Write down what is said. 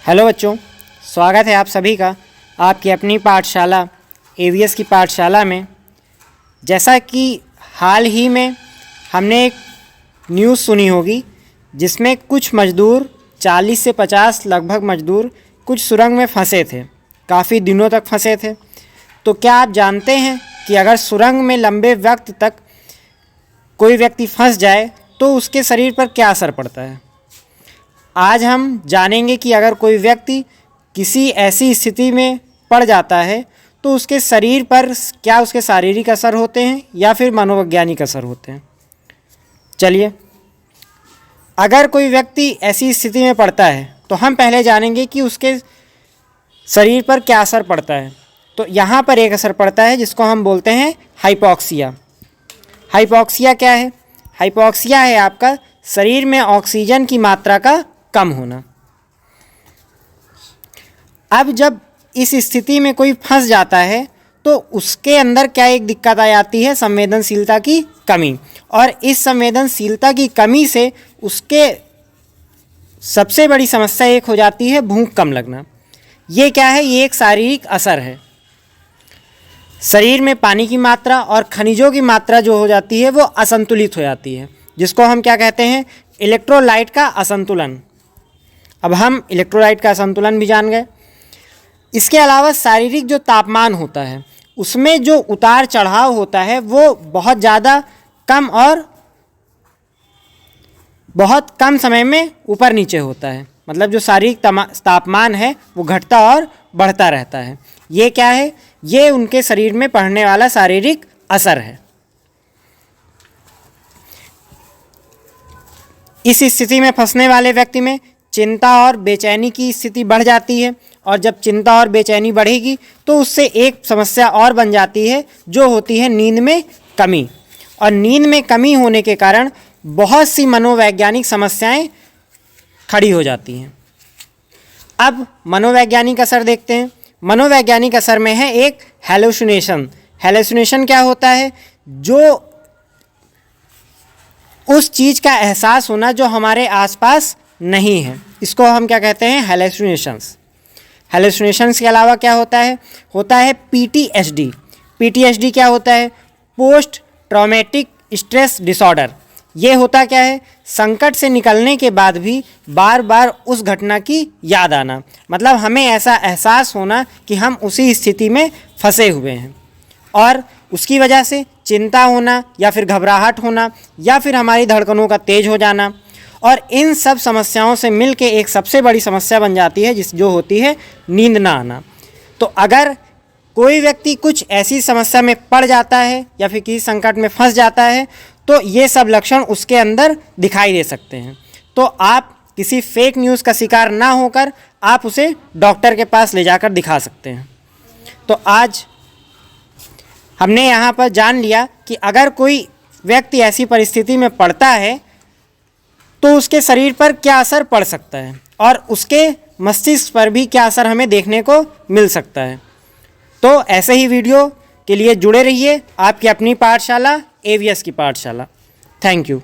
Hello बच्चों, स्वागत है आप सभी का आपकी अपनी पाठशाला एवीएस की पाठशाला में। जैसा कि हाल ही में हमने एक न्यूज़ सुनी होगी जिसमें कुछ मज़दूर 40 से 50 लगभग मज़दूर कुछ सुरंग में फंसे थे, काफ़ी दिनों तक फंसे थे। तो क्या आप जानते हैं कि अगर सुरंग में लंबे वक्त तक कोई व्यक्ति फंस जाए तो उसके शरीर पर क्या असर पड़ता है? आज हम जानेंगे कि अगर कोई व्यक्ति किसी ऐसी स्थिति में पड़ जाता है तो उसके शरीर पर क्या उसके शारीरिक असर होते हैं या फिर मनोवैज्ञानिक असर होते हैं। चलिए, अगर कोई व्यक्ति ऐसी स्थिति में पड़ता है तो हम पहले जानेंगे कि उसके शरीर पर क्या असर पड़ता है। तो यहाँ पर एक असर पड़ता है जिसको हम बोलते हैं हाइपॉक्सिया। हाइपॉक्सिया क्या है? हाइपॉक्सिया है आपका शरीर में ऑक्सीजन की मात्रा का कम होना। अब जब इस स्थिति में कोई फंस जाता है तो उसके अंदर क्या एक दिक्कत आ जाती है? संवेदनशीलता की कमी। और इस संवेदनशीलता की कमी से उसके सबसे बड़ी समस्या एक हो जाती है भूख कम लगना। ये क्या है? ये एक शारीरिक असर है। शरीर में पानी की मात्रा और खनिजों की मात्रा जो हो जाती है वो असंतुलित हो जाती है, जिसको हम क्या कहते हैं? इलेक्ट्रोलाइट का असंतुलन। अब हम इलेक्ट्रोलाइट का असंतुलन भी जान गए। इसके अलावा शारीरिक जो तापमान होता है उसमें जो उतार चढ़ाव होता है वो बहुत ज़्यादा कम और बहुत कम समय में ऊपर नीचे होता है। मतलब जो शारीरिक तापमान है वो घटता और बढ़ता रहता है। ये क्या है? ये उनके शरीर में पड़ने वाला शारीरिक असर है। इस स्थिति में फंसने वाले व्यक्ति में चिंता और बेचैनी की स्थिति बढ़ जाती है, और जब चिंता और बेचैनी बढ़ेगी तो उससे एक समस्या और बन जाती है जो होती है नींद में कमी। और नींद में कमी होने के कारण बहुत सी मनोवैज्ञानिक समस्याएं खड़ी हो जाती हैं। अब मनोवैज्ञानिक असर देखते हैं। मनोवैज्ञानिक असर में है एक हैलुसिनेशन। हैलुसिनेशन क्या होता है? जो उस चीज़ का एहसास होना जो हमारे आसपास नहीं है, इसको हम क्या कहते हैं? हैलुसिनेशंस। हैलुसिनेशंस के अलावा क्या होता है? होता है पीटीएसडी। पीटीएसडी क्या होता है? Post traumatic stress disorder. ये होता क्या है? संकट से निकलने के बाद भी बार बार उस घटना की याद आना। मतलब हमें ऐसा एहसास होना कि हम उसी स्थिति में फंसे हुए हैं, और उसकी वजह से चिंता होना या फिर घबराहट होना या फिर हमारी धड़कनों का तेज हो जाना। और इन सब समस्याओं से मिलके एक सबसे बड़ी समस्या बन जाती है जो होती है नींद ना आना। तो अगर कोई व्यक्ति कुछ ऐसी समस्या में पड़ जाता है या फिर किसी संकट में फंस जाता है तो ये सब लक्षण उसके अंदर दिखाई दे सकते हैं। तो आप किसी फेक न्यूज़ का शिकार ना होकर आप उसे डॉक्टर के पास ले जाकर दिखा सकते हैं। तो आज हमने यहाँ पर जान लिया कि अगर कोई व्यक्ति ऐसी परिस्थिति में पड़ता है तो उसके शरीर पर क्या असर पड़ सकता है और उसके मस्तिष्क पर भी क्या असर हमें देखने को मिल सकता है। तो ऐसे ही वीडियो के लिए जुड़े रहिए आपकी अपनी पाठशाला एवीएस की पाठशाला। Thank you.